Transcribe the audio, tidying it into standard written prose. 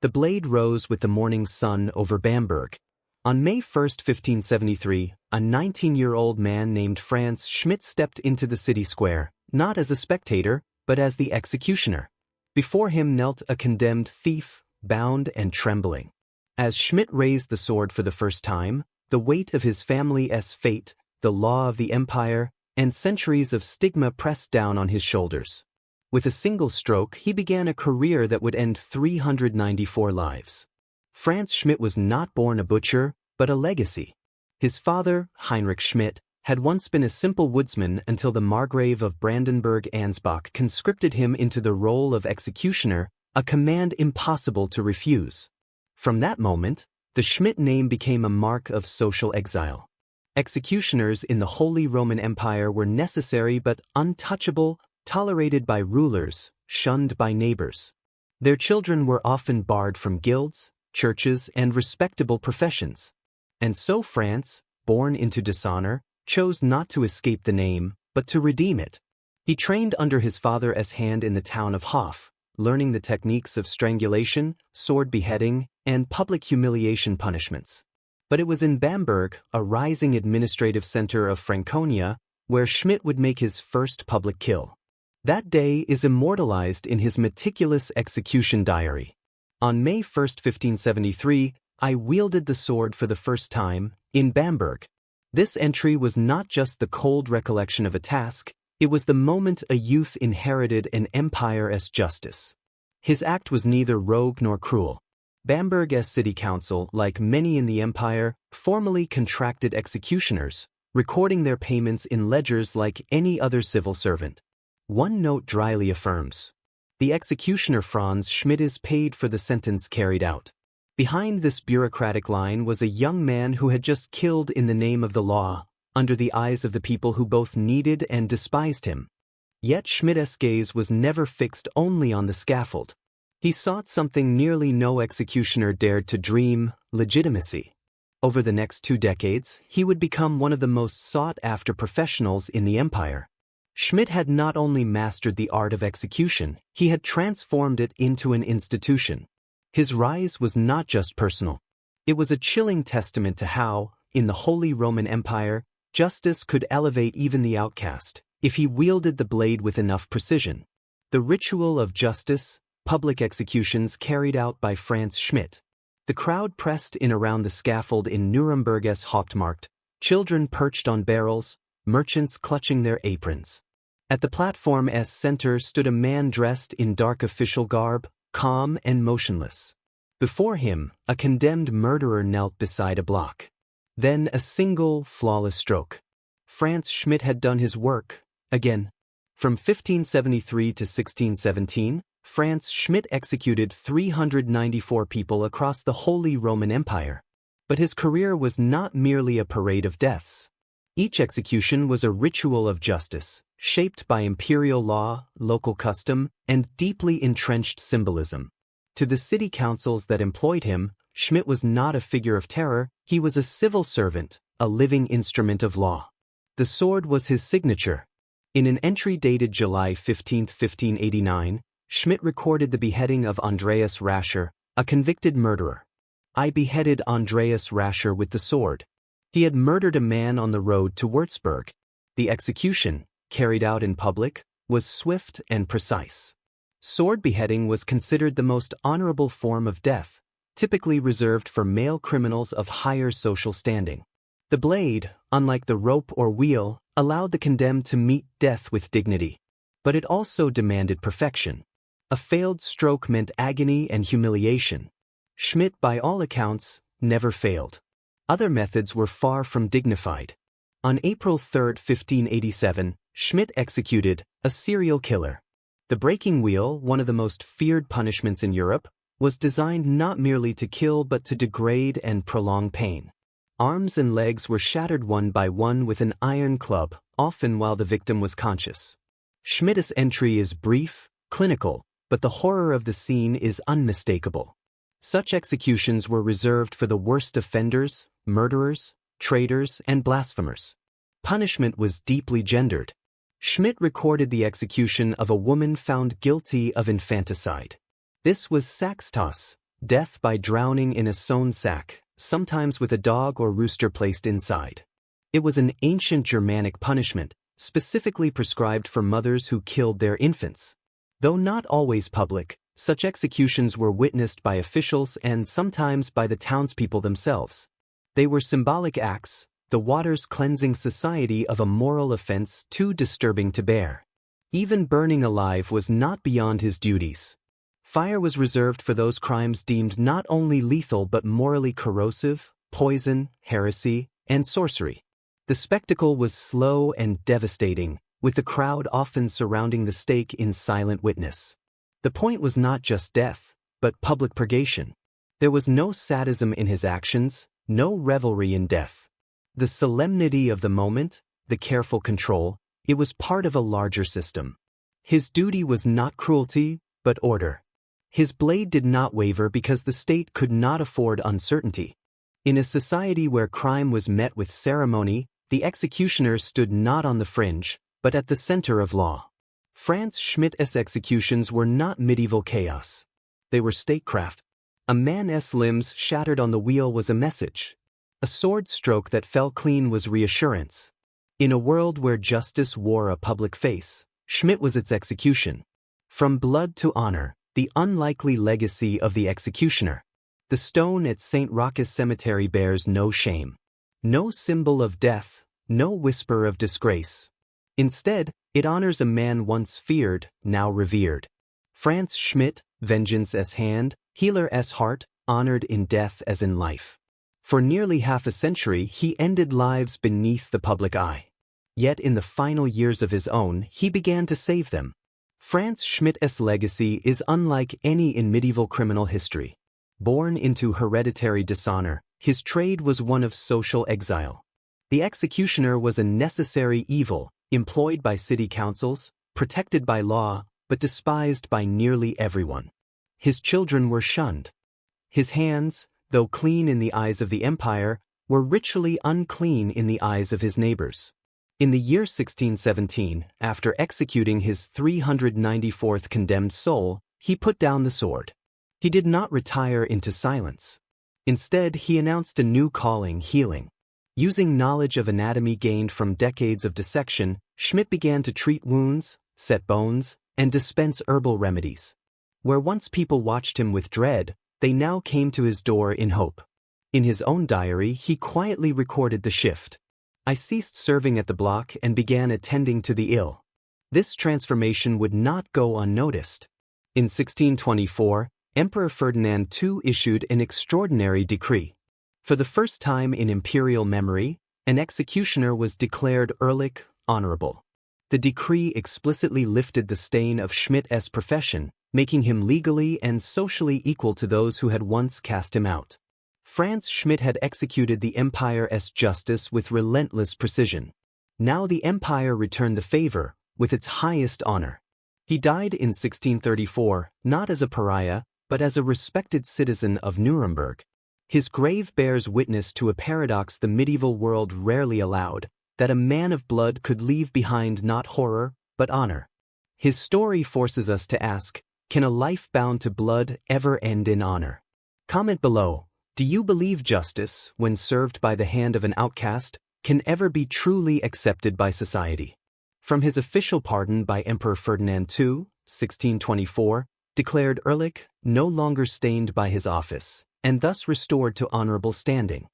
The blade rose with the morning sun over Bamberg. On May 1, 1573, a 19-year-old man named Frantz Schmidt stepped into the city square, not as a spectator, but as the executioner. Before him knelt a condemned thief, bound and trembling. As Schmidt raised the sword for the first time, the weight of his family's fate, the law of the empire, and centuries of stigma pressed down on his shoulders. With a single stroke, he began a career that would end 394 lives. Frantz Schmidt was not born a butcher, but a legacy. His father, Heinrich Schmidt, had once been a simple woodsman until the Margrave of Brandenburg-Ansbach conscripted him into the role of executioner, a command impossible to refuse. From that moment, the Schmidt name became a mark of social exile. Executioners in the Holy Roman Empire were necessary but untouchable, tolerated by rulers, shunned by neighbors. Their children were often barred from guilds, churches, and respectable professions. And so Frantz, born into dishonor, chose not to escape the name, but to redeem it. He trained under his father's hand in the town of Hof, learning the techniques of strangulation, sword beheading, and public humiliation punishments. But it was in Bamberg, a rising administrative center of Franconia, where Schmidt would make his first public kill. That day is immortalized in his meticulous execution diary. On May 1, 1573, I wielded the sword for the first time, in Bamberg. This entry was not just the cold recollection of a task, it was the moment a youth inherited an empire's justice. His act was neither rogue nor cruel. Bamberg's city council, like many in the empire, formally contracted executioners, recording their payments in ledgers like any other civil servant. One note dryly affirms, "The executioner Frantz Schmidt is paid for the sentence carried out." Behind this bureaucratic line was a young man who had just killed in the name of the law, under the eyes of the people who both needed and despised him. Yet Schmidt's gaze was never fixed only on the scaffold. He sought something nearly no executioner dared to dream: legitimacy. Over the next 2 decades, he would become one of the most sought-after professionals in the empire. Schmidt had not only mastered the art of execution, he had transformed it into an institution. His rise was not just personal. It was a chilling testament to how, in the Holy Roman Empire, justice could elevate even the outcast, if he wielded the blade with enough precision. The ritual of justice, public executions carried out by Frantz Schmidt. The crowd pressed in around the scaffold in Nuremberg's Hauptmarkt, children perched on barrels, merchants clutching their aprons. At the platform's center stood a man dressed in dark official garb, calm and motionless. Before him, a condemned murderer knelt beside a block. Then a single, flawless stroke. Frantz Schmidt had done his work, again. From 1573 to 1617, Frantz Schmidt executed 394 people across the Holy Roman Empire. But his career was not merely a parade of deaths. Each execution was a ritual of justice, shaped by imperial law, local custom, and deeply entrenched symbolism. To the city councils that employed him, Schmidt was not a figure of terror, he was a civil servant, a living instrument of law. The sword was his signature. In an entry dated July 15, 1589, Schmidt recorded the beheading of Andreas Rascher, a convicted murderer. "I beheaded Andreas Rascher with the sword. He had murdered a man on the road to Würzburg." The execution, carried out in public, was swift and precise. Sword beheading was considered the most honorable form of death, typically reserved for male criminals of higher social standing. The blade, unlike the rope or wheel, allowed the condemned to meet death with dignity. But it also demanded perfection. A failed stroke meant agony and humiliation. Schmidt, by all accounts, never failed. Other methods were far from dignified. On April 3, 1587, Schmidt executed a serial killer. The breaking wheel, one of the most feared punishments in Europe, was designed not merely to kill but to degrade and prolong pain. Arms and legs were shattered one by one with an iron club, often while the victim was conscious. Schmidt's entry is brief, clinical, but the horror of the scene is unmistakable. Such executions were reserved for the worst offenders, murderers, traitors, and blasphemers. Punishment was deeply gendered. Schmidt recorded the execution of a woman found guilty of infanticide. This was Saxtos, death by drowning in a sewn sack, sometimes with a dog or rooster placed inside. It was an ancient Germanic punishment, specifically prescribed for mothers who killed their infants. Though not always public, such executions were witnessed by officials and sometimes by the townspeople themselves. They were symbolic acts, the water's cleansing society of a moral offense too disturbing to bear. Even burning alive was not beyond his duties. Fire was reserved for those crimes deemed not only lethal but morally corrosive, poison, heresy, and sorcery. The spectacle was slow and devastating, with the crowd often surrounding the stake in silent witness. The point was not just death, but public purgation. There was no sadism in his actions, no revelry in death. The solemnity of the moment, the careful control, it was part of a larger system. His duty was not cruelty, but order. His blade did not waver because the state could not afford uncertainty. In a society where crime was met with ceremony, the executioner stood not on the fringe, but at the center of law. Frantz Schmidt's executions were not medieval chaos. They were statecraft. A man's limbs shattered on the wheel was a message. A sword stroke that fell clean was reassurance. In a world where justice wore a public face, Schmidt was its execution. From blood to honor, the unlikely legacy of the executioner. The stone at St. Roch's Cemetery bears no shame. No symbol of death, no whisper of disgrace. Instead, it honors a man once feared, now revered. Frantz Schmidt, vengeance's hand, healer's heart, honored in death as in life. For nearly half a century he ended lives beneath the public eye. Yet in the final years of his own, he began to save them. Frantz Schmidt's legacy is unlike any in medieval criminal history. Born into hereditary dishonor, his trade was one of social exile. The executioner was a necessary evil, employed by city councils, protected by law, but despised by nearly everyone. His children were shunned. His hands, though clean in the eyes of the empire, were ritually unclean in the eyes of his neighbors. In the year 1617, after executing his 394th condemned soul, he put down the sword. He did not retire into silence. Instead, he announced a new calling: healing. Using knowledge of anatomy gained from decades of dissection, Schmidt began to treat wounds, set bones, and dispense herbal remedies. Where once people watched him with dread, they now came to his door in hope. In his own diary, he quietly recorded the shift. "I ceased serving at the block and began attending to the ill." This transformation would not go unnoticed. In 1624, Emperor Ferdinand II issued an extraordinary decree. For the first time in imperial memory, an executioner was declared ehrlich, honorable. The decree explicitly lifted the stain of Schmidt's profession, making him legally and socially equal to those who had once cast him out. Frantz Schmidt had executed the empire's justice with relentless precision. Now the empire returned the favor, with its highest honor. He died in 1634, not as a pariah, but as a respected citizen of Nuremberg. His grave bears witness to a paradox the medieval world rarely allowed, that a man of blood could leave behind not horror, but honor. His story forces us to ask, can a life bound to blood ever end in honor? Comment below, do you believe justice, when served by the hand of an outcast, can ever be truly accepted by society? From his official pardon by Emperor Ferdinand II, 1624, declared ehrlich, no longer stained by his office, and thus restored to honorable standing.